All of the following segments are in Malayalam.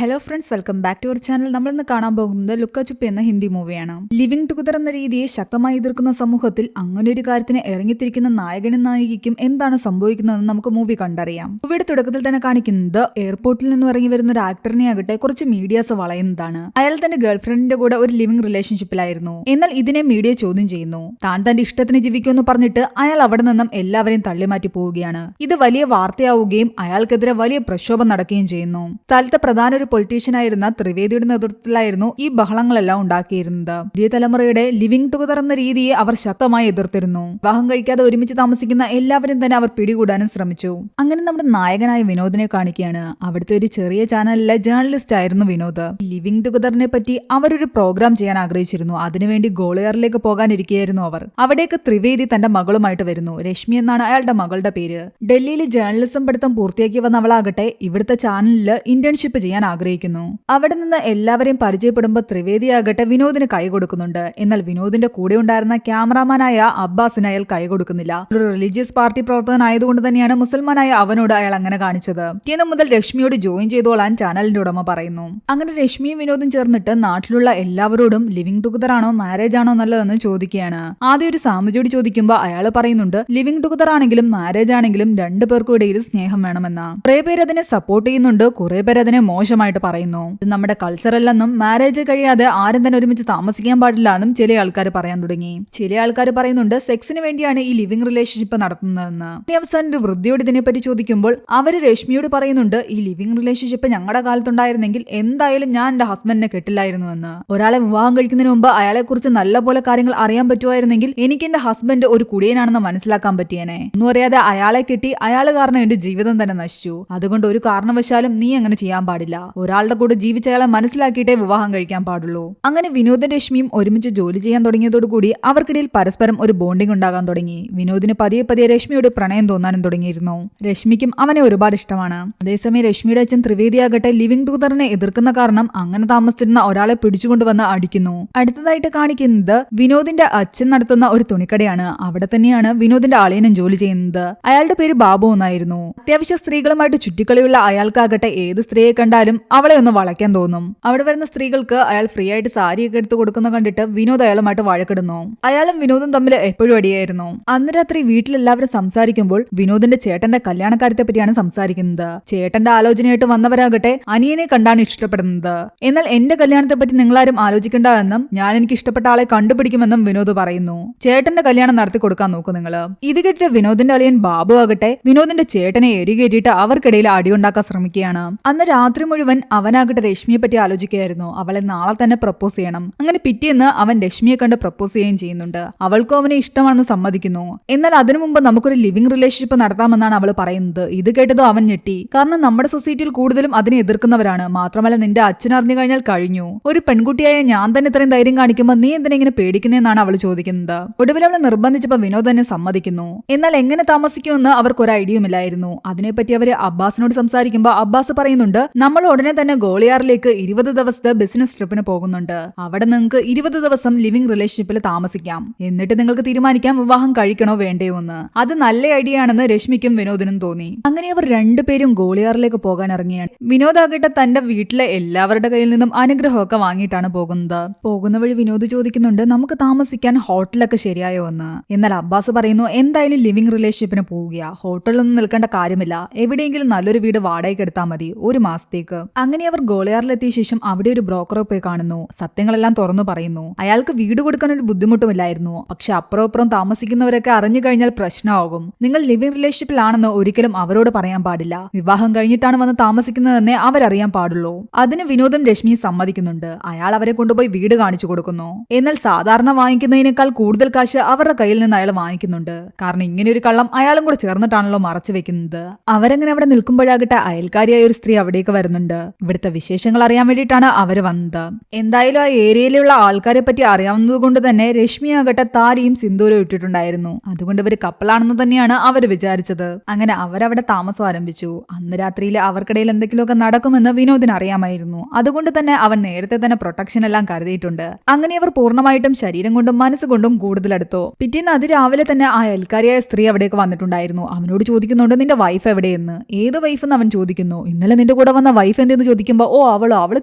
Hello friends, welcome back to our channel. നമ്മൾ ഇന്ന് കാണാൻ പോകുന്നത് ലുക്ക ചുപ്പ് എന്ന ഹിന്ദി മൂവിയാണ്. ലിവിംഗ് ടുഗദർ എന്ന രീതിയെ ശക്തമായി എതിർക്കുന്ന സമൂഹത്തിൽ അങ്ങനെ ഒരു കാര്യത്തിന് ഇറങ്ങിത്തിരിക്കുന്ന നായകനും നായികയ്ക്കും എന്താണ് സംഭവിക്കുന്നതെന്ന് നമുക്ക് മൂവി കണ്ടറിയാം. മൂവിയുടെ തുടക്കത്തിൽ തന്നെ കാണിക്കുന്നത് എയർപോർട്ടിൽ നിന്ന് ഇറങ്ങി വരുന്ന ഒരു ആക്ടറിനെ ആകട്ടെ കുറച്ച് മീഡിയാസ് വളയുന്നതാണ്. അയാൾ തന്റെ ഗേൾഫ്രണ്ടിന്റെ കൂടെ ഒരു ലിവിംഗ് റിലേഷൻഷിപ്പിലായിരുന്നു. എന്നാൽ ഇതിനെ മീഡിയ ചോദ്യം ചെയ്യുന്നു. താൻ തന്റെ ഇഷ്ടത്തിന് ജീവിക്കുമെന്ന് പറഞ്ഞിട്ട് അയാൾ അവിടെ നിന്നും എല്ലാവരെയും തള്ളിമാറ്റി പോവുകയാണ്. ഇത് വലിയ വാർത്തയാവുകയും അയാൾക്കെതിരെ വലിയ പ്രക്ഷോഭം നടക്കുകയും ചെയ്യുന്നു. സ്ഥലത്തെ പ്രധാന ഒരു പൊളിറ്റീഷ്യനായിരുന്ന ത്രിവേദിയുടെ നേതൃത്വത്തിലായിരുന്നു ഈ ബഹളങ്ങളെല്ലാം ഉണ്ടാക്കിയിരുന്നത്. പുതിയ തലമുറയുടെ ലിവിംഗ് ടുഗദർ എന്ന രീതിയെ അവർ ശക്തമായി എതിർത്തിരുന്നു. വിവാഹം കഴിക്കാതെ ഒരുമിച്ച് താമസിക്കുന്ന എല്ലാവരും തന്നെ അവർ പിടികൂടാനും ശ്രമിച്ചു. അങ്ങനെ നമ്മുടെ നായകനായ വിനോദിനെ കാണിക്കുകയാണ്. അവിടുത്തെ ഒരു ചെറിയ ചാനലിലെ ജേർണലിസ്റ്റ് ആയിരുന്നു വിനോദ്. ലിവിംഗ് ടുഗദറിനെ പറ്റി അവരൊരു പ്രോഗ്രാം ചെയ്യാൻ ആഗ്രഹിച്ചിരുന്നു. അതിനുവേണ്ടി ഗോളിയാറിലേക്ക് പോകാനിരിക്കുകയായിരുന്നു അവർ. അവിടേക്ക് ത്രിവേദി തന്റെ മകളുമായിട്ട് വരുന്നു. രശ്മി എന്നാണ് അയാളുടെ മകളുടെ പേര്. ഡൽഹിയിൽ ജേർണലിസം പഠിത്തം പൂർത്തിയാക്കി വന്ന അവളാകട്ടെ ഇവിടുത്തെ ചാനലിൽ ഇന്റേൺഷിപ്പ് ചെയ്യാൻ ആഗ്രഹിക്കുന്നു. അവിടെ നിന്ന് എല്ലാവരെയും പരിചയപ്പെടുമ്പോൾ ത്രിവേദിയാകട്ടെ വിനോദിന് കൈ കൊടുക്കുന്നുണ്ട്. എന്നാൽ വിനോദിന്റെ കൂടെ ഉണ്ടായിരുന്ന ക്യാമറാമാനായ അബ്ബാസിന് അയാൾ കൈ കൊടുക്കുന്നില്ല. ഒരു റിലീജിയസ് പാർട്ടി പ്രവർത്തകനായതുകൊണ്ട് തന്നെയാണ് മുസൽമാനായ അവനോട് അയാൾ അങ്ങനെ കാണിച്ചത്. ഇന്ന് മുതൽ രശ്മിയോട് ജോയിൻ ചെയ്തോളാൻ ചാനലിന്റെ ഉടമ പറയുന്നു. അങ്ങനെ രശ്മിയും വിനോദും ചേർന്നിട്ട് നാട്ടിലുള്ള എല്ലാവരോടും ലിവിംഗ് ടുഗദർ ആണോ മാരേജ് ആണോ നല്ലതെന്ന് ചോദിക്കുകയാണ്. ആദ്യം ഒരു സാമുജിയോട് ചോദിക്കുമ്പോൾ അയാൾ പറയുന്നുണ്ട് ലിവിംഗ് ടുഗദർ ആണെങ്കിലും മാരേജ് ആണെങ്കിലും രണ്ടു പേർക്കും ഇടയിൽ സ്നേഹം വേണമെന്ന. കുറെ പേര് അതിനെ സപ്പോർട്ട് ചെയ്യുന്നുണ്ട്, കുറെ പേര് അതിനെ മോശമായിട്ട് പറയുന്നു. ഇത് നമ്മുടെ കൾച്ചർ അല്ലെന്നും മാരേജ് കഴിയാതെ ആരും തന്നെ ഒരുമിച്ച് താമസിക്കാൻ പാടില്ല എന്നും ചില ആൾക്കാർ പറയാൻ തുടങ്ങി. ചില ആൾക്കാർ പറയുന്നുണ്ട് സെക്സിന് വേണ്ടിയാണ് ഈ ലിവിംഗ് റിലേഷൻഷിപ്പ് നടത്തുന്നതെന്ന്. ഇനി അവസാനം ഒരു വൃദ്ധയോട് ഇതിനെപ്പറ്റി ചോദിക്കുമ്പോൾ അവര് രശ്മിയോട് പറയുന്നുണ്ട് ഈ ലിവിംഗ് റിലേഷൻഷിപ്പ് ഞങ്ങളുടെ കാലത്തുണ്ടായിരുന്നെങ്കിൽ എന്തായാലും ഞാൻ എന്റെ ഹസ്ബൻഡിനെ കെട്ടില്ലായിരുന്നു എന്ന്. ഒരാളെ വിവാഹം കഴിക്കുന്നതിന് മുമ്പ് അയാളെ കുറിച്ച് നല്ലപോലെ കാര്യങ്ങൾ അറിയാൻ പറ്റുമായിരുന്നെങ്കിൽ എനിക്ക് എന്റെ ഹസ്ബൻഡ് ഒരു കുടിയനാണെന്ന് മനസ്സിലാക്കാൻ പറ്റിയേനെ. ഒന്നും അറിയാതെ അയാളെ കെട്ടി അയാൾ കാരണം എന്റെ ജീവിതം തന്നെ നശിച്ചു. അതുകൊണ്ട് ഒരു കാരണവശാലും നീ അങ്ങനെ ചെയ്യാൻ പാടില്ല. ഒരാളുടെ കൂടെ ജീവിച്ചയാളെ മനസ്സിലാക്കിയിട്ടേ വിവാഹം കഴിക്കാൻ പാടുള്ളൂ. അങ്ങനെ വിനോദും രശ്മിയും ഒരുമിച്ച് ജോലി ചെയ്യാൻ തുടങ്ങിയതോടുകൂടി അവർക്കിടയിൽ പരസ്പരം ഒരു ബോണ്ടിംഗ് ഉണ്ടാകാൻ തുടങ്ങി. വിനോദിന് പതിയെ പതിയെ രശ്മിയോട് പ്രണയം തോന്നാനും തുടങ്ങിയിരുന്നു. രശ്മിക്കും അവനെ ഒരുപാട് ഇഷ്ടമാണ്. അതേസമയം രശ്മിയുടെ അച്ഛൻ ത്രിവേദിയാകട്ടെ ലിവിംഗ് ടുഗദറിനെ എതിർക്കുന്ന കാരണം അങ്ങനെ താമസിച്ചിരുന്ന ഒരാളെ പിടിച്ചുകൊണ്ടുവന്ന് അടിക്കുന്നു. അടുത്തതായിട്ട് കാണിക്കുന്നത് വിനോദിന്റെ അച്ഛൻ നടത്തുന്ന ഒരു തുണിക്കടയാണ്. അവിടെ തന്നെയാണ് വിനോദിന്റെ അളിയനും ജോലി ചെയ്യുന്നത്. അയാളുടെ പേര് ബാബു എന്നായിരുന്നു. അത്യാവശ്യ സ്ത്രീകളുമായിട്ട് ചുറ്റിക്കളിയുള്ള അയാൾക്കാകട്ടെ ഏത് സ്ത്രീയെ കണ്ടാലും അവളെ ഒന്ന് വളയ്ക്കാൻ തോന്നും. അവിടെ വരുന്ന സ്ത്രീകൾക്ക് അയാൾ ഫ്രീ ആയിട്ട് സാരിയൊക്കെ എടുത്ത് കൊടുക്കുന്ന കണ്ടിട്ട് വിനോദ് അയാളുമായിട്ട് വഴക്കിടുന്നു. അയാളും വിനോദും തമ്മിൽ എപ്പോഴും അടിയായിരുന്നു. അന്ന് രാത്രി വീട്ടിലെല്ലാവരും സംസാരിക്കുമ്പോൾ വിനോദിന്റെ ചേട്ടന്റെ കല്യാണക്കാര്യത്തെ പറ്റിയാണ് സംസാരിക്കുന്നത്. ചേട്ടന്റെ ആലോചനയായിട്ട് വന്നവരാകട്ടെ അനിയനെ കണ്ടാണ് ഇഷ്ടപ്പെടുന്നത്. എന്നാൽ എന്റെ കല്യാണത്തെ പറ്റി നിങ്ങളാരും ആലോചിക്കേണ്ട എന്നും ഞാൻ എനിക്ക് ഇഷ്ടപ്പെട്ട ആളെ കണ്ടുപിടിക്കുമെന്നും വിനോദ് പറയുന്നു. ചേട്ടന്റെ കല്യാണം നടത്തി കൊടുക്കാൻ നോക്കൂ നിങ്ങള്. ഇത് കേട്ടിട്ട് വിനോദിന്റെ അളിയൻ ബാബു ആകട്ടെ വിനോദിന്റെ ചേട്ടനെ എരികേറ്റിട്ട് അവർക്കിടയിൽ അടിയുണ്ടാക്കാൻ ശ്രമിക്കുകയാണ്. അന്ന് രാത്രി മുഴുവൻ അവനാകട്ടെ രശ്മിയെ പറ്റി ആലോചിക്കുകയായിരുന്നു. അവളെ നാളെ തന്നെ പ്രപ്പോസ് ചെയ്യണം. അങ്ങനെ പിറ്റേന്ന് അവൻ രശ്മിയെ കണ്ട് പ്രപ്പോസ് ചെയ്യുകയും ചെയ്യുന്നുണ്ട്. അവൾക്കും അവനെ ഇഷ്ടമാണെന്ന് സമ്മതിക്കുന്നു. എന്നാൽ അതിനു മുമ്പ് നമുക്കൊരു ലിവിംഗ് റിലേഷൻഷിപ്പ് നടത്താമെന്നാണ് അവൾ പറയുന്നത്. ഇത് കേട്ടതും അവൻ ഞെട്ടി. കാരണം നമ്മുടെ സൊസൈറ്റിയിൽ കൂടുതലും അതിനെ എതിർക്കുന്നവരാണ്. മാത്രമല്ല നിന്റെ അച്ഛൻ അറിഞ്ഞു കഴിഞ്ഞാൽ കഴിഞ്ഞു. ഒരു പെൺകുട്ടിയായ ഞാൻ തന്നെ ഇത്രയും ധൈര്യം കാണിക്കുമ്പോൾ നീ എന്തിനെ ഇങ്ങനെ പേടിക്കുന്നതെന്നാണ് അവൾ ചോദിക്കുന്നത്. ഒടുവിൽ അവളെ നിർബന്ധിച്ചപ്പോൾ വിനോദ് തന്നെ സമ്മതിക്കുന്നു. എന്നാൽ എങ്ങനെ താമസിക്കുമെന്ന് അവർക്ക് ഒരു ഐഡിയയുമില്ലായിരുന്നു. അതിനെപ്പറ്റി അവര് അബ്ബാസിനോട് സംസാരിക്കുമ്പോൾ അബ്ബാസ് പറയുന്നുണ്ട് നമ്മൾ ഉടനെ തന്നെ ഗോളിയാറിലേക്ക് 20 ദിവസത്തെ ബിസിനസ് ട്രിപ്പിന് പോകുന്നുണ്ട്. അവിടെ നിങ്ങൾക്ക് 20 ദിവസം ലിവിംഗ് റിലേഷൻഷിപ്പിൽ താമസിക്കാം. എന്നിട്ട് നിങ്ങൾക്ക് തീരുമാനിക്കാം വിവാഹം കഴിക്കണോ വേണ്ടയോ എന്ന്. അത് നല്ല ഐഡിയ ആണെന്ന് രശ്മിക്കും വിനോദിനും തോന്നി. അങ്ങനെ അവർ രണ്ടുപേരും ഗോളിയാറിലേക്ക് പോകാൻ ഇറങ്ങിയാണ്. വിനോദ് ആകട്ടെ തന്റെ വീട്ടിലെ എല്ലാവരുടെ കയ്യിൽ നിന്നും അനുഗ്രഹമൊക്കെ വാങ്ങിയിട്ടാണ് പോകുന്നത്. പോകുന്ന വഴി വിനോദ് ചോദിക്കുന്നുണ്ട് നമുക്ക് താമസിക്കാൻ ഹോട്ടലൊക്കെ ശരിയായോ എന്ന്. എന്നാൽ അബ്ബാസ് പറയുന്നു എന്തായാലും ലിവിംഗ് റിലേഷൻഷിപ്പിന് പോവുക, ഹോട്ടലിലൊന്നും നിൽക്കേണ്ട കാര്യമില്ല, എവിടെയെങ്കിലും നല്ലൊരു വീട് വാടകയ്ക്ക് എടുത്താൽ മതി ഒരു മാസത്തേക്ക്. അങ്ങനെ അവർ ഗോളിയാറിലെത്തിയ ശേഷം അവിടെ ഒരു ബ്രോക്കറെ പോയി കാണുന്നു. സത്യങ്ങളെല്ലാം തുറന്നു പറയുന്നു. അയാൾക്ക് വീട് കൊടുക്കാൻ ഒരു ബുദ്ധിമുട്ടുമില്ലായിരുന്നു. പക്ഷെ അപ്പുറം താമസിക്കുന്നവരൊക്കെ അറിഞ്ഞു കഴിഞ്ഞാൽ പ്രശ്നമാകും. നിങ്ങൾ ലിവിംഗ് റിലേഷൻഷിപ്പിലാണെന്ന് ഒരിക്കലും അവരോട് പറയാൻ പാടില്ല. വിവാഹം കഴിഞ്ഞിട്ടാണ് വന്ന് താമസിക്കുന്നതെന്നേ അവരറിയാൻ പാടുള്ളൂ. അതിന് വിനോദും രശ്മിയും സമ്മതിക്കുന്നുണ്ട്. അയാൾ അവരെ കൊണ്ടുപോയി വീട് കാണിച്ചു കൊടുക്കുന്നു. എന്നാൽ സാധാരണ വാങ്ങിക്കുന്നതിനേക്കാൾ കൂടുതൽ കാശ് അവരുടെ കയ്യിൽ നിന്ന് അയാൾ വാങ്ങിക്കുന്നുണ്ട്. കാരണം ഇങ്ങനെ ഒരു കള്ളം അയാളും കൂടെ ചേർന്നിട്ടാണല്ലോ മറച്ചു വെക്കുന്നത്. അവരങ്ങനെ അവിടെ നിൽക്കുമ്പോഴാകട്ടെ അയൽക്കാരിയായ ഒരു സ്ത്രീ അവിടേക്ക് വരുന്നുണ്ട്. ഇവിടുത്തെ വിശേഷങ്ങൾ അറിയാൻ വേണ്ടിയിട്ടാണ് അവര് വന്നത്. എന്തായാലും ആ ഏരിയയിലുള്ള ആൾക്കാരെ പറ്റി അറിയാവുന്നത് കൊണ്ട് തന്നെ രശ്മിയാകട്ടെ താരിയും സിന്ദൂരും ഇട്ടിട്ടുണ്ടായിരുന്നു. അതുകൊണ്ട് ഇവര് കപ്പലാണെന്ന് തന്നെയാണ് അവര് വിചാരിച്ചത്. അങ്ങനെ അവരവിടെ താമസം ആരംഭിച്ചു. അന്ന് രാത്രിയിൽ അവർക്കിടയിൽ എന്തെങ്കിലുമൊക്കെ നടക്കുമെന്ന് വിനോദിന് അറിയാമായിരുന്നു. അതുകൊണ്ട് തന്നെ അവൻ നേരത്തെ തന്നെ പ്രൊട്ടക്ഷൻ എല്ലാം കരുതിയിട്ടുണ്ട്. അങ്ങനെ അവർ പൂർണ്ണമായിട്ടും ശരീരം കൊണ്ടും മനസ്സുകൊണ്ടും കൂടുതലെടുത്തു. പിറ്റേന്ന് അതിരാവിലെ തന്നെ ആ അയൽക്കാരിയായ സ്ത്രീ അവിടേക്ക് വന്നിട്ടുണ്ടായിരുന്നു. അവനോട് ചോദിക്കുന്നുണ്ട് നിന്റെ വൈഫ് എവിടെയെന്ന്. ഏത് വൈഫ് എന്ന് അവൻ ചോദിക്കുന്നു. ഇന്നലെ നിന്റെ കൂടെ വന്ന വൈഫ് എന്ന് ചോദിക്കുമ്പോൾ ഓ അവള്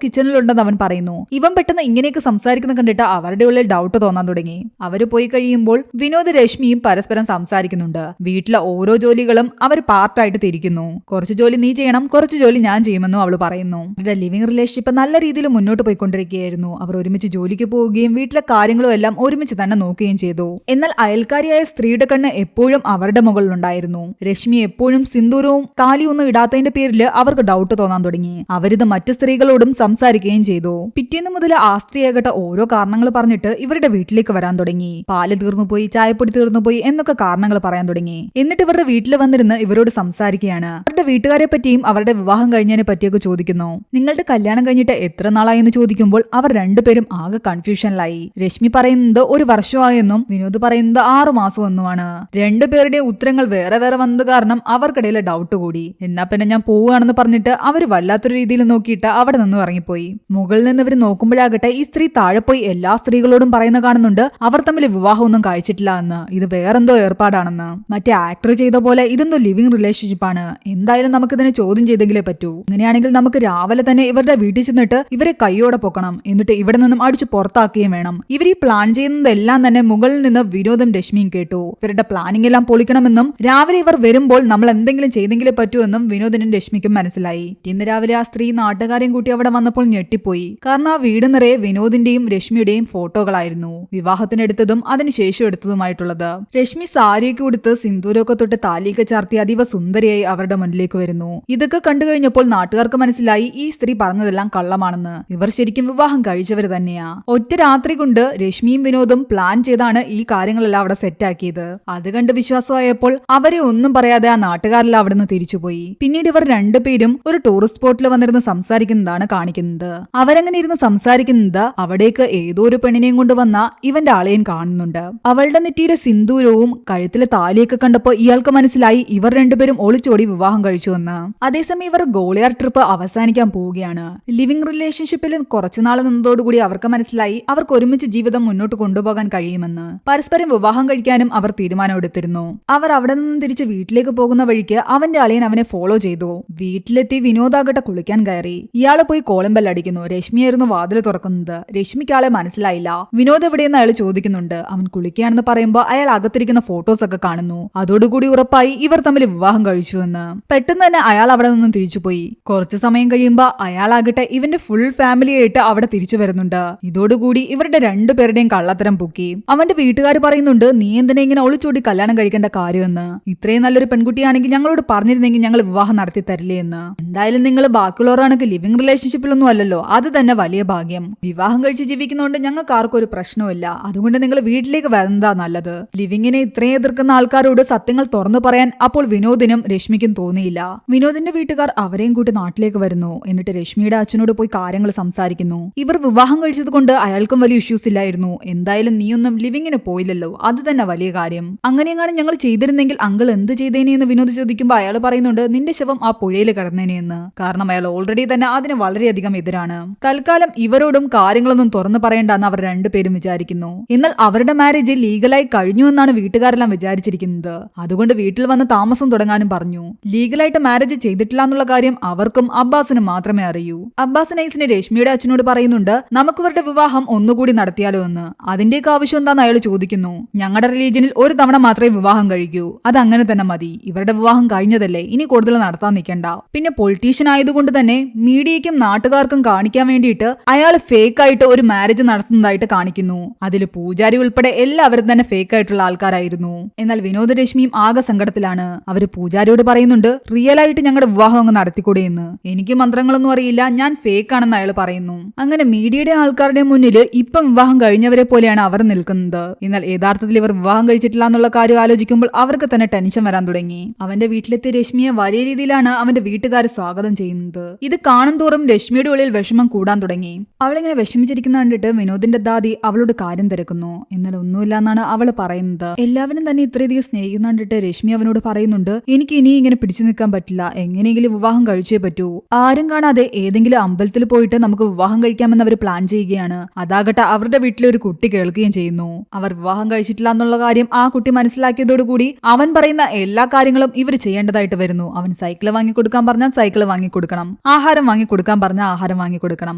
കിച്ചണിലുണ്ടെന്ന് അവൻ പറയുന്നു. ഇവൻ പെട്ടെന്ന് ഇങ്ങനെയൊക്കെ സംസാരിക്കുന്ന കണ്ടിട്ട് അവരുടെ ഉള്ളിൽ ഡൗട്ട് തോന്നാൻ തുടങ്ങി. അവര് പോയി കഴിയുമ്പോൾ വിനോദ് രശ്മിയും പരസ്പരം സംസാരിക്കുന്നുണ്ട്. വീട്ടിലെ ഓരോ ജോലികളും അവർ പാർട്ടായിട്ട് തിരിക്കുന്നു. കുറച്ച് ജോലി നീ ചെയ്യണം, കുറച്ച് ജോലി ഞാൻ ചെയ്യുമെന്നും അവള് പറയുന്നു. അവരുടെ ലിവിംഗ് റിലേഷൻഷിപ്പ് നല്ല രീതിയിൽ മുന്നോട്ട് പോയിക്കൊണ്ടിരിക്കുകയായിരുന്നു. അവർ ഒരുമിച്ച് ജോലിക്ക് പോവുകയും വീട്ടിലെ കാര്യങ്ങളും എല്ലാം ഒരുമിച്ച് തന്നെ നോക്കുകയും ചെയ്തു. എന്നാൽ അയൽക്കാരിയായ സ്ത്രീയുടെ കണ്ണ് എപ്പോഴും അവരുടെ മുകളിലുണ്ടായിരുന്നു. രശ്മി എപ്പോഴും സിന്ദൂരവും താലിയൊന്നും ഇടാത്തതിന്റെ പേരിൽ അവർക്ക് ഡൗട്ട് തോന്നാൻ തുടങ്ങി. അവരിത് മറ്റു സ്ത്രീകളോടും സംസാരിക്കുകയും ചെയ്തു. പിറ്റേന്ന് മുതൽ ആ സ്ത്രീയാകട്ടെ ഓരോ കാരണങ്ങൾ പറഞ്ഞിട്ട് ഇവരുടെ വീട്ടിലേക്ക് വരാൻ തുടങ്ങി. പാല് തീർന്നുപോയി, ചായപ്പൊടി തീർന്നുപോയി എന്നൊക്കെ കാരണങ്ങൾ പറയാൻ തുടങ്ങി. എന്നിട്ട് ഇവരുടെ വീട്ടിൽ വന്നിരുന്ന് ഇവരോട് സംസാരിക്കുകയാണ്. അവരുടെ വീട്ടുകാരെ പറ്റിയും അവരുടെ വിവാഹം കഴിഞ്ഞതിനെ പറ്റിയൊക്കെ ചോദിക്കുന്നു. നിങ്ങളുടെ കല്യാണം കഴിഞ്ഞിട്ട് എത്ര നാളായി എന്ന് ചോദിക്കുമ്പോൾ അവർ രണ്ടുപേരും ആകെ കൺഫ്യൂഷനിലായി. രശ്മി പറയുന്നത് 1 വർഷമായെന്നും വിനോദ് പറയുന്നത് 6 മാസമെന്നുമാണ്. രണ്ടുപേരുടെ ഉത്തരങ്ങൾ വേറെ വേറെ വന്നത് കാരണം അവർക്കിടയിൽ ഡൗട്ട് കൂടി. എന്നാ പിന്നെ ഞാൻ പോവുകയാണെന്ന് പറഞ്ഞിട്ട് അവര് വല്ലാത്തൊരു രീതിയിൽ നോക്കിയിട്ട് അവിടെ നിന്ന് ഇറങ്ങിപ്പോയി. മുകളിൽ നിന്ന് ഇവർ നോക്കുമ്പോഴാകട്ടെ ഈ സ്ത്രീ താഴെ പോയി എല്ലാ സ്ത്രീകളോടും പറയുന്ന കാണുന്നുണ്ട് അവർ തമ്മിൽ വിവാഹമൊന്നും കഴിച്ചിട്ടില്ല എന്ന്, ഇത് വേറെന്തോ ഏർപ്പാടാണെന്ന്. മറ്റേ ആക്ടർ ചെയ്ത പോലെ ഇതെന്തോ ലിവിംഗ് റിലേഷൻഷിപ്പ് ആണ്. എന്തായാലും നമുക്ക് ഇതിനെ ചോദ്യം ചെയ്തെങ്കിലേ പറ്റൂ. ഇങ്ങനെയാണെങ്കിൽ നമുക്ക് രാവിലെ തന്നെ ഇവരുടെ വീട്ടിൽ ചെന്നിട്ട് ഇവരെ കൈയോടെ പൊക്കണം, എന്നിട്ട് ഇവിടെ നിന്നും അടിച്ചു പുറത്താക്കുകയും വേണം. ഇവർ ഈ പ്ലാൻ ചെയ്യുന്നതെല്ലാം തന്നെ മുകളിൽ നിന്ന് വിനോദം രശ്മിയും കേട്ടു. ഇവരുടെ പ്ലാനിംഗ് എല്ലാം പൊളിക്കണമെന്നും രാവിലെ ഇവർ വരുമ്പോൾ നമ്മൾ എന്തെങ്കിലും ചെയ്തെങ്കിലേ പറ്റൂ എന്നും വിനോദിനും രശ്മിക്കും മനസ്സിലായി. ഇന്ന് രാവിലെ ആ സ്ത്രീ നാട്ടുകാരെയും കൂട്ടി അവിടെ വന്നപ്പോൾ ഞെട്ടിപ്പോയി. കാരണം ആ വീട് നിറയെ വിനോദിന്റെയും രശ്മിയുടെയും ഫോട്ടോകളായിരുന്നു. വിവാഹത്തിനെടുത്തതും അതിനുശേഷം എടുത്തതുമായിട്ടുള്ളത്. രശ്മി സാരിയൊക്കെ ഉടുത്ത് സിന്ദൂരമൊക്കെ തൊട്ട് താലിയൊക്കെ ചാർത്തി അതീവ സുന്ദരിയായി അവരുടെ മുന്നിലേക്ക് വരുന്നു. ഇതൊക്കെ കണ്ടു കഴിഞ്ഞപ്പോൾ നാട്ടുകാർക്ക് മനസ്സിലായി ഈ സ്ത്രീ പറഞ്ഞതെല്ലാം കള്ളമാണെന്ന്. ഇവർ ശരിക്കും വിവാഹം കഴിച്ചവർ തന്നെയാ. ഒറ്റ രാത്രി കൊണ്ട് രശ്മിയും വിനോദും പ്ലാൻ ചെയ്താണ് ഈ കാര്യങ്ങളെല്ലാം അവിടെ സെറ്റാക്കിയത്. അത് കണ്ട് വിശ്വാസമായപ്പോൾ അവരെ ഒന്നും പറയാതെ ആ നാട്ടുകാരെല്ലാം അവിടെ നിന്ന് തിരിച്ചുപോയി. പിന്നീട് ഇവർ രണ്ടുപേരും ഒരു ടൂറിസ്റ്റ് സ്പോട്ടിൽ വന്നിരുന്ന് സംസാരിക്കുന്നതാണ് കാണിക്കുന്നത്. അവരങ്ങനെ ഇരുന്ന് സംസാരിക്കുന്നത് അവിടേക്ക് ഏതോ ഒരു പെണ്ണിനെയും കൊണ്ടുവന്ന ഇവന്റെ ആളെയും കാണുന്നുണ്ട്. അവളുടെ നെറ്റിയുടെ സിന്ദൂരവും കഴുത്തിലെ താലിയൊക്കെ കണ്ടപ്പോൾ ഇയാൾക്ക് മനസ്സിലായി ഇവർ രണ്ടുപേരും ഒളിച്ചോടി വിവാഹം കഴിച്ചു എന്ന്. അതേസമയം ഇവർ ഗോളിയാർ ട്രിപ്പ് അവസാനിക്കാൻ പോവുകയാണ്. ലിവിംഗ് റിലേഷൻഷിപ്പിൽ കുറച്ചുനാൾ നിന്നതോടുകൂടി അവർക്ക് മനസ്സിലായി അവർക്ക് ഒരുമിച്ച് ജീവിതം മുന്നോട്ട് കൊണ്ടുപോകാൻ കഴിയുമെന്ന്. പരസ്പരം വിവാഹം കഴിക്കാനും അവർ തീരുമാനമെടുത്തിരുന്നു. അവർ അവിടെ നിന്നും തിരിച്ച് വീട്ടിലേക്ക് പോകുന്ന വഴിക്ക് അവന്റെ അളിയൻ അവനെ ഫോളോ ചെയ്തു. വീട്ടിലെത്തി വിനോദാകട്ടെ കുളിക്കാൻ കയറി. ഇയാള് പോയി കോളിംഗ് ബെൽ അടിക്കുന്നു. രശ്മിയായിരുന്നു വാതിൽ തുറക്കുന്നത്. രശ്മിക്ക് ആളെ മനസ്സിലായില്ല. വിനോദ് എവിടെയെന്ന് അയാൾ ചോദിക്കുന്നുണ്ട്. അവൻ കുളിക്കുകയാണെന്ന് പറയുമ്പോൾ അയാൾ അകത്തിരിക്കുന്ന ഫോട്ടോസ് ഒക്കെ കാണുന്നു. അതോടുകൂടി ഉറപ്പായി ഇവർ തമ്മിൽ വിവാഹം കഴിച്ചു എന്ന്. പെട്ടെന്ന് തന്നെ അയാൾ അവിടെ നിന്നും തിരിച്ചുപോയി. കുറച്ചു സമയം കഴിയുമ്പോൾ അയാളാകട്ടെ ഇവന്റെ ഫുൾ ഫാമിലി ആയിട്ട് അവിടെ തിരിച്ചു വരുന്നുണ്ട്. ഇതോടുകൂടി ഇവരുടെ രണ്ടുപേരുടെയും കള്ളത്തരം പൊക്കി. അവന്റെ വീട്ടുകാർ പറയുന്നുണ്ട് നീ എന്തിനാ ഇങ്ങനെ ഒളിച്ചോടി കല്യാണം കഴിക്കേണ്ട കാര്യമെന്ന്. ഇത്രയും നല്ലൊരു പെൺകുട്ടിയാണെങ്കിൽ ഞങ്ങളോട് പറഞ്ഞിരുന്നെങ്കിൽ ഞങ്ങൾ വിവാഹം നടത്തി തരില്ലേ എന്ന്. എന്തായാലും നിങ്ങൾ ബാക്കിയുള്ളവരാണെങ്കിൽ ലിവിംഗ് റിലേഷൻഷിപ്പിലൊന്നും അല്ലല്ലോ, അത് തന്നെ വലിയ ഭാഗ്യം. വിവാഹം കഴിച്ച് ജീവിക്കുന്നതുകൊണ്ട് ഞങ്ങൾക്ക് ആർക്കും ഒരു പ്രശ്നമില്ല. അതുകൊണ്ട് നിങ്ങൾ വീട്ടിലേക്ക് വരുന്നതാ നല്ലത്. ലിവിങ്ങിനെ ഇത്രയും എതിർക്കുന്ന ആൾക്കാരോട് സത്യങ്ങൾ തുറന്നു പറയാൻ അപ്പോൾ വിനോദിനും രശ്മിക്കും തോന്നിയില്ല. വിനോദിന്റെ വീട്ടുകാർ അവരെയും കൂട്ടി നാട്ടിലേക്ക് വരുന്നു. എന്നിട്ട് രശ്മിയുടെ അച്ഛനോട് പോയി കാര്യങ്ങൾ സംസാരിക്കുന്നു. ഇവർ വിവാഹം കഴിച്ചത് കൊണ്ട് അയാൾക്കും വലിയ ഇഷ്യൂസ് ഇല്ലായിരുന്നു. എന്തായാലും നീയൊന്നും ലിവിങ്ങിന് പോയില്ലല്ലോ, അത് തന്നെ വലിയ കാര്യം. അങ്ങനെയെങ്ങാനും ഞങ്ങൾ ചെയ്തിരുന്നെങ്കിൽ അങ്കിൾ എന്ത് ചെയ്തേനെ എന്ന് വിനോദ് ചോദിക്കുമ്പോൾ അയാൾ പറയുന്നുണ്ട് നിന്റെ ശവം ആ പുഴയിൽ കിടന്നേനെ എന്ന്. കാരണം അയാൾ ഓൾറെഡി തന്നെ അതിന് വളരെയധികം എതിരാണ്. തൽക്കാലം ഇവരോടും കാര്യങ്ങളൊന്നും തുറന്നു പറയേണ്ടെന്ന് അവർ രണ്ടുപേരും വിചാരിക്കുന്നു. എന്നാൽ അവരുടെ മാരേജ് ലീഗലായി കഴിഞ്ഞു എന്നാണ് വീട്ടുകാരെല്ലാം വിചാരിച്ചിരിക്കുന്നത്. അതുകൊണ്ട് വീട്ടിൽ വന്ന് താമസം തുടങ്ങാനും പറഞ്ഞു. ലീഗലായിട്ട് മാരേജ് ചെയ്തിട്ടില്ല എന്നുള്ള കാര്യം അവർക്കും അബ്ബാസിനും മാത്രമേ അറിയൂ. അബ്ബാസ് നൈസിന് രശ്മിയുടെ അച്ഛനോട് പറയുന്നുണ്ട് നമുക്ക് ഇവരുടെ വിവാഹം ഒന്നുകൂടി നടത്തിയാലോ എന്ന്. അതിന്റെയൊക്കെ ആവശ്യം എന്താന്ന് അയാൾ ചോദിക്കുന്നു. ഞങ്ങളുടെ റിലീജിയനിൽ ഒരു തവണ മാത്രമേ വിവാഹം കഴിക്കൂ, അത് അങ്ങനെ തന്നെ മതി. ഇവരുടെ വിവാഹം കഴിഞ്ഞതല്ലേ, ഇനി കൂടുതൽ നടത്താൻ നിൽക്കണ്ട. പിന്നെ പൊളിറ്റീഷ്യൻ ആയതുകൊണ്ട് തന്നെ മീഡിയയ്ക്കും നാട്ടുകാർക്കും കാണിക്കാൻ വേണ്ടിയിട്ട് അയാൾ ഫേക്ക് ആയിട്ട് ഒരു മാരേജ് നടത്തുന്നതായിട്ട് കാണിക്കുന്നു. അതിൽ പൂജാരി ഉൾപ്പെടെ എല്ലാവരും തന്നെ ഫേക്ക് ആയിട്ടുള്ള ആൾക്കാരായിരുന്നു. എന്നാൽ വിനോദ രശ്മിയും ആകെ സങ്കടത്തിലാണ്. അവര് പൂജാരിയോട് പറയുന്നുണ്ട് റിയൽ ആയിട്ട് ഞങ്ങളുടെ വിവാഹം അങ്ങ് നടത്തിക്കൂടെ എന്ന്. എനിക്ക് മന്ത്രങ്ങളൊന്നും അറിയില്ല, ഞാൻ ഫേക്ക് ആണെന്ന് അയാൾ പറയുന്നു. അങ്ങനെ മീഡിയയുടെ ആൾക്കാരുടെ മുന്നിൽ ഇപ്പം വിവാഹം കഴിഞ്ഞവരെ പോലെയാണ് അവർ നിൽക്കുന്നത്. എന്നാൽ യഥാർത്ഥത്തിൽ ഇവർ വിവാഹം കഴിച്ചിട്ടില്ല എന്നുള്ള കാര്യം ആലോചിക്കുമ്പോൾ അവർക്ക് തന്നെ ടെൻഷൻ വരാൻ തുടങ്ങി. അവന്റെ വീട്ടിലെത്തിയ രശ്മിയെ വലിയ രീതിയിലാണ് അവന്റെ വീട്ടുകാർ സ്വാഗതം ചെയ്യുന്നത്. ഇത് കാണും തോറും രശ്മിയുടെ ഉള്ളിൽ വിഷമം കൂടാൻ തുടങ്ങി. അവളിങ്ങനെ വിഷമിച്ചിരിക്കുന്ന കണ്ടിട്ട് വിനോദിന്റെ ദാദി അവളോട് കാര്യം തിരക്കുന്നു. എന്നാൽ ഒന്നുമില്ല എന്നാണ് അവൾ പറയുന്നത്. എല്ലാവരും തന്നെ ഇത്രയധികം സ്നേഹിക്കുന്ന കണ്ടിട്ട് രശ്മി അവനോട് പറയുന്നുണ്ട് എനിക്ക് ഇനി ഇങ്ങനെ പിടിച്ചു നിൽക്കാൻ പറ്റില്ല, എങ്ങനെയെങ്കിലും വിവാഹം കഴിച്ചേ പറ്റൂ. ആരും കാണാതെ ഏതെങ്കിലും അമ്പലത്തിൽ പോയിട്ട് നമുക്ക് വിവാഹം കഴിക്കാമെന്ന് അവർ പ്ലാൻ ചെയ്യുകയാണ്. അതാകട്ടെ അവരുടെ വീട്ടിലെ ഒരു കുട്ടി കേൾക്കുകയും ചെയ്യുന്നു. അവർ വിവാഹം കഴിച്ചിട്ടില്ല എന്നുള്ള കാര്യം ആ കുട്ടി മനസ്സിലാക്കിയതോടുകൂടി അവൻ പറയുന്ന എല്ലാ കാര്യങ്ങളും ഇവർ ചെയ്യേണ്ടതായിട്ട് വരുന്നു. അവൻ സൈക്കിൾ വാങ്ങിക്കൊടുക്കാൻ പറഞ്ഞാൽ സൈക്കിൾ വാങ്ങിക്കൊടുക്കണം. ആഹാരം വാങ്ങി കൊടുക്കാൻ പറഞ്ഞ ആഹാരം വാങ്ങി കൊടുക്കണം.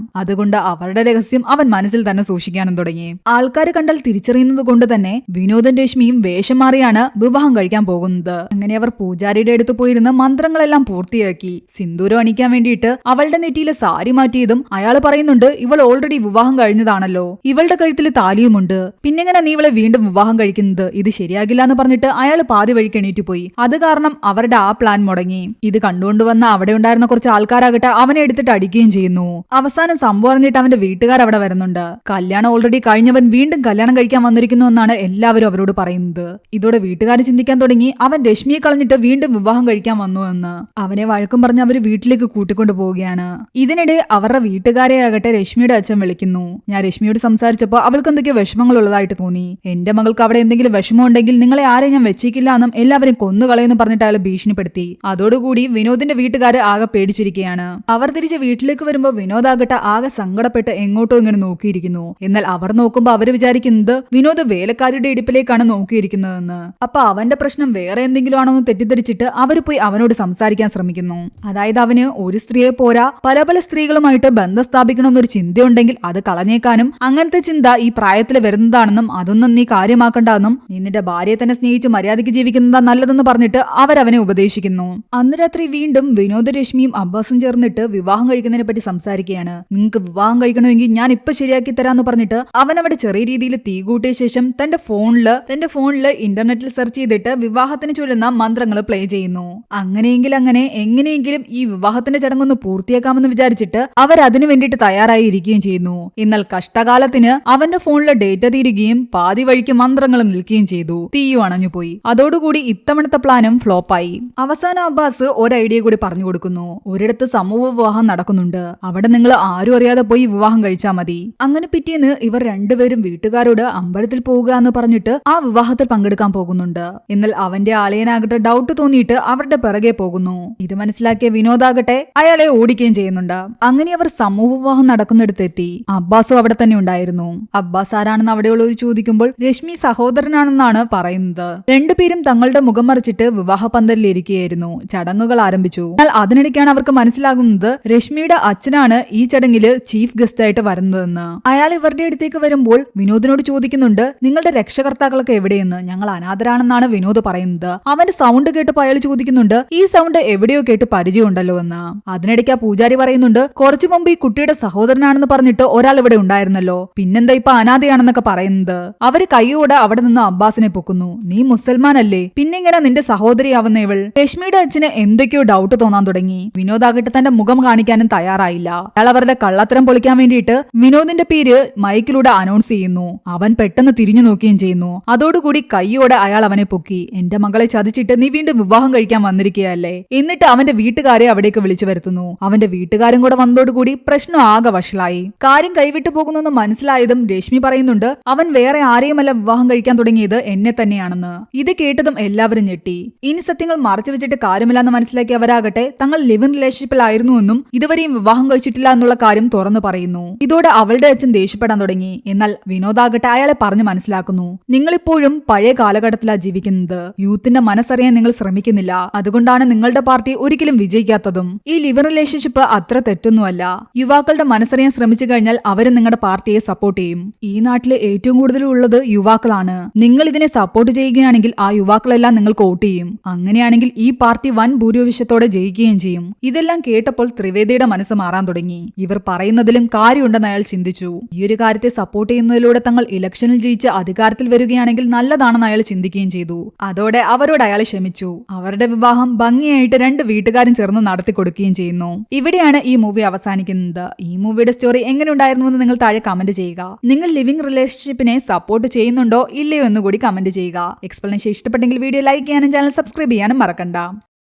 അതുകൊണ്ട് അവരുടെ രഹസ്യം അവൻ മനസ്സിൽ തന്നെ സൂക്ഷിക്കാനും തുടങ്ങി. ആൾക്കാർ കണ്ടാൽ തിരിച്ചറിയുന്നത് കൊണ്ട് തന്നെ വിനോദും രശ്മിയും വേഷം മാറിയാണ് വിവാഹം കഴിക്കാൻ പോകുന്നത്. അങ്ങനെ അവർ പൂജാരിയുടെ അടുത്ത് പോയിരുന്ന് മന്ത്രങ്ങളെല്ലാം പൂർത്തിയാക്കി. സിന്ദൂരം അണിക്കാൻ വേണ്ടിയിട്ട് അവളുടെ നെറ്റിയിലെ സാരി മാറ്റിയതും അയാൾ പറയുന്നുണ്ട്, ഇവൾ ഓൾറെഡി വിവാഹം കഴിഞ്ഞതാണല്ലോ, ഇവളുടെ കഴുത്തിൽ താലിയുമുണ്ട്, പിന്നെങ്ങനെ നീ ഇവളെ വീണ്ടും വിവാഹം കഴിക്കുന്നത്? ഇത് ശരിയാകില്ല എന്ന് പറഞ്ഞിട്ട് അയാൾ പാതി വഴിക്ക് എണീറ്റ് പോയി. അത് കാരണം അവരുടെ ആ പ്ലാൻ മുടങ്ങി. ഇത് കണ്ടുകൊണ്ടുവന്ന അവിടെ ഉണ്ടായിരുന്ന കുറച്ച് ആൾക്കാരാകട്ടെ അവനെ എടുത്തിട്ട് അടിക്കുകയും ചെയ്യുന്നു. അവസാനം സംഭവം അറിഞ്ഞിട്ട് അവന്റെ വീട്ടുകാർ അവിടെ വരുന്നുണ്ട്. കല്യാണം ഓൾറെഡി കഴിഞ്ഞവൻ വീണ്ടും കല്യാണം കഴിക്കാൻ വന്നിരിക്കുന്നു എന്നാണ് എല്ലാവരും അവരോട് പറയുന്നത്. ഇതോടെ വീട്ടുകാർ ചിന്തിക്കാൻ തുടങ്ങി, അവൻ രശ്മിയെ കളഞ്ഞിട്ട് വീണ്ടും വിവാഹം കഴിക്കാൻ വന്നു എന്ന്. അവനെ വഴക്കും പറഞ്ഞ് അവര് വീട്ടിലേക്ക് കൂട്ടിക്കൊണ്ടു പോവുകയാണ്. ഇതിനിടെ അവരുടെ വീട്ടുകാരെ ആകട്ടെ രശ്മിയുടെ അച്ഛൻ വിളിക്കുന്നു. ഞാൻ രശ്മിയോട് സംസാരിച്ചപ്പോൾ അവൾക്ക് എന്തൊക്കെയോ വിഷമങ്ങൾ ഉള്ളതായിട്ട് തോന്നി. എന്റെ മകൾക്ക് അവിടെ എന്തെങ്കിലും വിഷമം ഉണ്ടെങ്കിൽ നിങ്ങളെ ആരെയും ഞാൻ വെച്ചേക്കില്ല എന്നും എല്ലാവരും കൊന്നുകളയെന്ന് പറഞ്ഞിട്ട് അയാൾ ഭീഷണിപ്പെടുത്തി. അതോടുകൂടി വിനോദിന്റെ വീട്ടുകാര് ആകെ പേടിച്ചിരിക്കുകയാണ്. അവർ തിരിച്ച് വീട്ടിലേക്ക് വരുമ്പോൾ വിനോദാകട്ടെ ആകെ സങ്കടപ്പെട്ട് എങ്ങോട്ടോ ഇങ്ങനെ നോക്കിയിരിക്കുന്നു. എന്നാൽ അവർ നോക്കുമ്പോൾ അവര് വിചാരിക്കുന്നത് വിനോദ് വേലക്കാരിയുടെ ഇടുപ്പിലേക്കാണ് നോക്കിയിരിക്കുന്നതെന്ന്. അപ്പൊ അവന്റെ പ്രശ്നം വേറെ എന്തെങ്കിലും ആണോ എന്ന് തെറ്റിദ്ധരിച്ചിട്ട് അവര് പോയി അവനോട് സംസാരിക്കാൻ ശ്രമിക്കുന്നു. അതായത് അവന് ഒരു സ്ത്രീയെ പോരാ പല പല സ്ത്രീകളുമായിട്ട് ബന്ധം സ്ഥാപിക്കണമെന്നൊരു ചിന്തയുണ്ടെങ്കിൽ അത് കളഞ്ഞേക്കാനും, അങ്ങനത്തെ ചിന്ത ഈ പ്രായത്തിൽ വരുന്നതാണെന്നും അതൊന്നും നീ കാര്യമാക്കണ്ടെന്നും നീ നിന്റെ ഭാര്യയെ തന്നെ സ്നേഹിച്ച് മര്യാദയ്ക്ക് ജീവിക്കുന്നതാ നല്ലതെന്ന് പറഞ്ഞിട്ട് അവരവനെ ഉപദേശിക്കുന്നു. അന്ന് രാത്രി വീണ്ടും വിനോദ് രശ്മിയും അബ്ബാസും ചേർന്നിട്ട് വിവാഹം കഴിക്കുന്നതിനെ പറ്റി സംസാരിക്കുകയാണ്. നിങ്ങൾക്ക് വിവാഹം കഴിക്കണമെങ്കിൽ ഞാൻ ഇപ്പൊ ശരിയാക്കി തരാന്ന് പറഞ്ഞിട്ട് അവൻ അവിടെ ചെറിയ രീതിയിൽ തീ കൂട്ടിയ ശേഷം തന്റെ ഫോണില് ഇന്റർനെറ്റിൽ സെർച്ച് ചെയ്തിട്ട് വിവാഹത്തിന് ചൊല്ലുന്ന മന്ത്രങ്ങൾ പ്ലേ ചെയ്യുന്നു. അങ്ങനെയെങ്കിൽ അങ്ങനെ എങ്ങനെയെങ്കിലും ഈ വിവാഹത്തിന്റെ ചടങ്ങൊന്ന് പൂർത്തിയാക്കാമെന്ന് വിചാരിച്ചിട്ട് അവർ അതിനു വേണ്ടിയിട്ട് തയ്യാറായി ഇരിക്കുകയും ചെയ്യുന്നു. എന്നാൽ കഷ്ടകാലത്തിന് അവന്റെ ഫോണിലെ ഡേറ്റ തീരുകയും പാതി വഴിക്ക് മന്ത്രങ്ങൾ നിൽക്കുകയും ചെയ്തു. തീയും അണഞ്ഞുപോയി. അതോടുകൂടി ഇത്തവണത്തെ പ്ലാനും ഫ്ലോപ്പായി. അവസാനം അബ്ബാസ് ഒരു ഐഡിയ കൂടി പറഞ്ഞു കൊടുക്കുന്നു. ഒരിടത്ത് സമൂഹ വിവാഹം നടക്കുന്നുണ്ട്, അവിടെ നിങ്ങൾ ആരും അറിയാതെ പോയി വിവാഹം കഴിച്ചാൽ മതി. അങ്ങനെ പിറ്റേന്ന് ഇവർ രണ്ടുപേരും വീട്ടുകാരോട് അമ്പലത്തിൽ പോവുക എന്ന് പറഞ്ഞിട്ട് ആ വിവാഹത്തിൽ പങ്കെടുക്കാൻ പോകുന്നുണ്ട്. എന്നാൽ അവന്റെ ആളിയനാകട്ടെ ഡൗട്ട് തോന്നിയിട്ട് അവരുടെ പിറകെ പോകുന്നു. ഇത് മനസ്സിലാക്കിയ വിനോദാകട്ടെ അയാളെ ഓടിക്കുകയും ചെയ്യുന്നുണ്ട്. അങ്ങനെ അവർ സമൂഹ വിവാഹം നടക്കുന്നിടത്തെത്തി. അബ്ബാസും അവിടെ തന്നെ ഉണ്ടായിരുന്നു. അബ്ബാസ് ആരാണെന്ന് അവിടെയുള്ളവർ ചോദിക്കുമ്പോൾ രശ്മി സഹോദരനാണെന്നാണ് പറയുന്നത്. രണ്ടുപേരും തങ്ങളുടെ മുഖം മറിച്ചിട്ട് വിവാഹ പന്തലിൽ ഇരിക്കുകയായിരുന്നു. ചടങ്ങുകൾ ആരംഭിച്ചു. എന്നാൽ അതിനിടയ്ക്കാണ് അവർക്ക് മനസ്സിലാകുന്നത് രശ്മിയുടെ അച്ഛനാണ് ഈ ചടങ്ങില് ചീഫ് ഗസ്റ്റ് ആയിട്ട് വരുന്നതെന്ന്. അയാൾ ഇവരുടെ അടുത്തേക്ക് വരുമ്പോൾ വിനോദിനോട് ചോദിക്കുന്നുണ്ട്, നിങ്ങളുടെ രക്ഷകർത്താക്കളൊക്കെ എവിടെയെന്ന്? ഞങ്ങൾ അനാഥരാണെന്നാണ് വിനോദ് പറയുന്നത്. അവന്റെ സൗണ്ട് കേട്ടപ്പോൾ അയാൾ ചോദിക്കുന്നുണ്ട്, ഈ സൗണ്ട് എവിടെയോ കേട്ട് പരിചയമുണ്ടല്ലോ എന്ന്. അതിനിടയ്ക്ക് ആ പൂജാരി പറയുന്നുണ്ട്, കുറച്ചു മുമ്പ് ഈ കുട്ടിയുടെ സഹോദരനാണെന്ന് പറഞ്ഞിട്ട് ഒരാൾ ഇവിടെ ഉണ്ടായിരുന്നല്ലോ, പിന്നെന്താ ഇപ്പൊ അനാഥയാണെന്നൊക്കെ പറയുന്നത്. അവര് കൈയോടെ അവിടെ നിന്ന് അബ്ബാസിനെ പൊക്കുന്നു. നീ മുസൽമാനല്ലേ, പിന്നെങ്ങനെ നിന്റെ സഹോദരിയാവുന്ന ഇവൾ? രശ്മിയുടെ അച്ഛന് എന്തൊക്കെയോ ഡൗട്ട് തോന്നാൻ തുടങ്ങി. വിനോദാകട്ടെ തന്റെ മുഖം കാണിക്കാനും തയ്യാറായില്ല. അയാൾ അവരുടെ കള്ളത്തരം പൊളിക്കാൻ വേണ്ടിയിട്ട് വിനോദിന്റെ പേര് മൈക്കിലൂടെ അനൗൺസ് ചെയ്യുന്നു. അവൻ പെട്ടെന്ന് തിരിഞ്ഞു നോക്കുകയും ചെയ്യുന്നു. അതോടുകൂടി കൈയോടെ അയാൾ അവനെ പൊക്കി. എന്റെ മകളെ ചതിച്ചിട്ട് നീ വീണ്ടും വിവാഹം കഴിക്കാൻ വന്നിരിക്കുകയല്ലേ? എന്നിട്ട് അവന്റെ വീട്ടുകാരെ അവിടേക്ക് വിളിച്ചു വരുത്തുന്നു. അവന്റെ വീട്ടുകാരും കൂടെ വന്നതോടുകൂടി പ്രശ്നം ആകെ വഷളായി. കാര്യം കൈവിട്ടു പോകുന്നെന്ന് മനസ്സിലായതും രശ്മി പറയുന്നുണ്ട്, അവൻ വേറെ ആരെയുമല്ല വിവാഹം കഴിക്കാൻ തുടങ്ങിയത് എന്നെ തന്നെയാണെന്ന്. ഇത് കേട്ടതും എല്ലാവരും ഞെട്ടി. ഇനി സത്യങ്ങൾ മറച്ചു വെച്ചിട്ട് കാര്യമില്ലെന്ന് മനസ്സിലാക്കി അവരാകട്ടെ തങ്ങൾ ലിവ് ഇൻ റിലേഷൻഷിപ്പിലായിരുന്നു എന്നും ഇതുവരെയും വിവാഹം കഴിച്ചിട്ടില്ല എന്നുള്ള കാര്യം തുറന്നു പറയുന്നു. ഇതോടെ അവളുടെ അച്ഛൻ ദേഷ്യപ്പെടാൻ തുടങ്ങി. എന്നാൽ വിനോദാകട്ടെ അയാളെ പറഞ്ഞു മനസ്സിലാക്കുന്നു, നിങ്ങളിപ്പോഴും പഴയ കാലഘട്ടത്തിലാണ് ജീവിക്കുന്നത്. യൂത്തിന്റെ മനസ്സറിയാൻ നിങ്ങൾ ശ്രമിക്കുന്നില്ല. അതുകൊണ്ടാണ് നിങ്ങളുടെ പാർട്ടി ഒരിക്കലും വിജയിക്കാത്തതും. ഈ ലിവ് ഇൻ റിലേഷൻഷിപ്പ് അത്ര തെറ്റൊന്നുമല്ല. യുവാക്കളുടെ മനസ്സറിയാൻ ശ്രമിച്ചു കഴിഞ്ഞാൽ അവരും നിങ്ങളുടെ പാർട്ടിയെ സപ്പോർട്ട് ചെയ്യും. ഈ നാട്ടിലെ ഏറ്റവും കൂടുതൽ ഉള്ളത് യുവാക്കളാണ്. നിങ്ങൾ ഇതിനെ സപ്പോർട്ട് ചെയ്യുകയാണെങ്കിൽ ആ യുവാക്കളെല്ലാം നിങ്ങൾക്ക് വോട്ട് ചെയ്യും. അങ്ങനെയാണെങ്കിൽ ഈ പാർട്ടി വൻ ഭൂരിപക്ഷത്തോടെ ജയിക്കുകയും ചെയ്യും. ഇതെല്ലാം കേട്ടപ്പോൾ ത്രിവേദിയുടെ മനസ്സ് മാറാൻ തുടങ്ങി. ഇവർ പറയുന്നതിലും കാര്യമുണ്ടെന്ന് അയാൾ ചിന്തിച്ചു. ഈ ഒരു കാര്യത്തെ സപ്പോർട്ട് ചെയ്യുന്നതിലൂടെ തങ്ങൾ ഇലക്ഷനിൽ ജയിച്ച് അധികാരത്തിൽ വരികയാണെങ്കിൽ നല്ലതാണെന്ന് അയാൾ ചിന്തിക്കുകയും ചെയ്തു. അതോടെ അവരോട് അയാൾ ക്ഷമിച്ചു. അവരുടെ വിവാഹം ഭംഗിയായിട്ട് രണ്ട് വീട്ടുകാരും ചേർന്ന് നടത്തി കൊടുക്കുകയും ചെയ്യുന്നു. ഇവിടെയാണ് ഈ മൂവി അവസാനിക്കുന്നത്. ഈ മൂവിയുടെ സ്റ്റോറി എങ്ങനെ ഉണ്ടായിരുന്നു എന്ന് നിങ്ങൾ താഴെ കമന്റ് ചെയ്യുക. നിങ്ങൾ ലിവിംഗ് റിലേഷൻഷിപ്പിനെ സപ്പോർട്ട് ചെയ്യുന്നുണ്ടോ ഇല്ലയോ എന്ന് കൂടി കമന്റ് ചെയ്യുക. എക്സ്പ്ലനേഷൻ ഇഷ്ടപ്പെട്ടെങ്കിൽ വീഡിയോ ലൈക്ക് ചെയ്യാനും ചാനൽ സബ്സ്ക്രൈബ് ചെയ്യാനും മറക്കണ്ട.